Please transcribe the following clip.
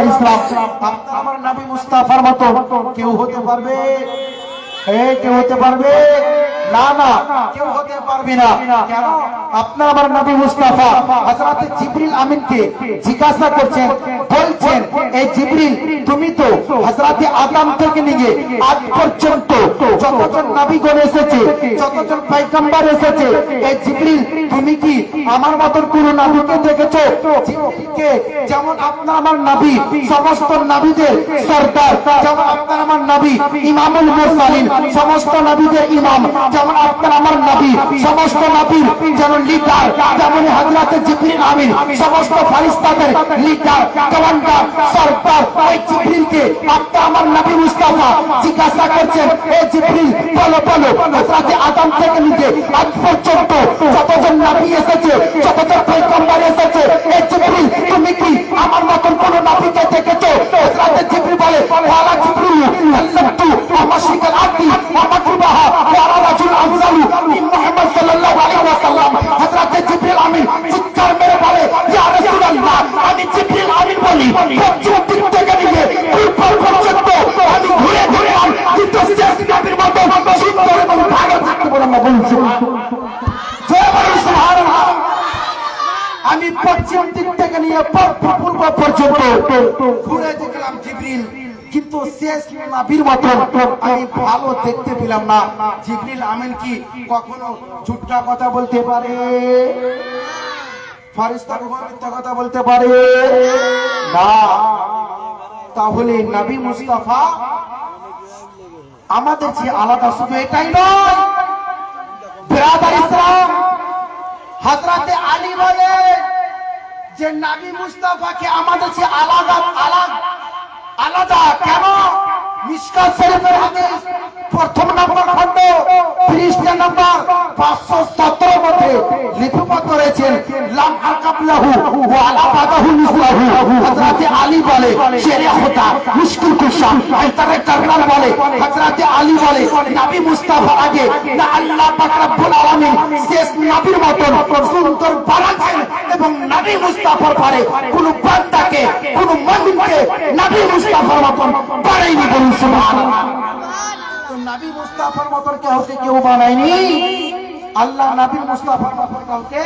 ইসলাম আপনার আমার নবী মুস্তাফার মতো কেউ হতে পারবে? কেউ হতে পারবে না? না, কেউ হতে পারবে না। কেন? আপনার আমার নবী মুস্তাফা হযরত জিবরিল আমিনকে জিজ্ঞাসা করছেন, বলছেন, এই জিবরিল তুমি তো হযরত আদম থেকে নিয়ে আজ পর্যন্ত যতজন নবীগণ এসেছে, যতজন পয়গম্বর এসেছে, এই জিবরিল তুমি কি আমার মতন কোন নবীকে দেখেছো? জিবরিলকে যেমন আপনার আমার নবী সমস্ত নবীদের সরদার, যেমন আপনার আমার নবী ইমামুল মুরসালিন সমস্ত নবীদের ইমাম, যেমন আপনার আমার নবী সমস্ত নবীর যেন লিডার, যেমন হযরত জিবরিল আমিন সমস্ত ফেরেশতাদের লিডার, কমান্ডার, সরদার, ওই জিবরিলকে আপনার আমার নবী মুস্তাফা জিজ্ঞাসা করছেন, এই জিবরিল বলো বলো হযরত আদম থেকে নিয়ে আজ পর্যন্ত যতজন নবী এসেছে, যতজন পয়গম্বর এসেছে, এই জিবরিল তুমি কি আমার মতন কোন নবীকে দেখেছো? হযরত জিবরিল বলে, ওয়ালা জিবরিল আল্লাহু আমাশিকাল আতি আমাতুবাহা ওয়ালা রাজুল আফজালু মিন মুহাম্মদ সাল্লাল্লাহু আলাইহি ওয়াসাল্লাম। হযরত জিবরিল আমিন চিৎকার মেরে বলে, ইয়া রাসূলুল্লাহ, আমি জিবরিল আমিন বলি পশ্চিম দিক থেকে নিয়ে পূর্ব পর্যন্ত আমি ঘুরে ঘুরে কিন্তু শেষ নবীর মতো সুন্দর এবং ভালো থাকতে বলে না বলছি। জয় বলো সুবহানাল্লাহ। আমি পশ্চিম দিক থেকে নিয়ে পূর্ব পর্যন্ত ঘুরে দেখলাম জিবরিল, কিন্তু শেষ নবীর মতো আমি ভালো দেখতে পেলাম না। জিবরিল আমিন কি কখনো ঝুট্টা কথা বলতে পারে? ফেরেশতা কখনো মিথ্যা কথা বলতে পারে না। তাহলে নবী মুস্তাফা আমাদের যে আলাদা, শুধু এটাই নয় ব্রাদার ইসলাম, হযরত আলী বলে যে নবী মুস্তাফাকে আমাদের যে আলাদা আলাদা কেন? মিশকাত শরীফের হাদিস প্রথম নম্বর খণ্ড পৃষ্ঠা নম্বর 517 মধ্যে লিপিবদ্ধ করেছেন, লাম আকাবলাহু ওয়া আলা বাদাহু মিসলাহু। হযরত আলী বলে শেরে খোদা মুশকিল কুশা আইতারে কাররার বলে, হযরত আলী বলে নবী মুস্তাফা আগে না আল্লাহ পাক রব্বুল আলামিন শেষ নবীর মতন সুন্দর বানাচ্ছেন, এবং নবী মুস্তাফার পরে কোন বান্দাকে কোন মুমিনকে নবী মুস্তাফার মতন বানাইনি। বলুন সুবহানাল্লাহ। তো নবী মুস্তাফার মতন কেউ বানায়নি, আল্লাহ নবী মুস্তাফার মতন কাউকে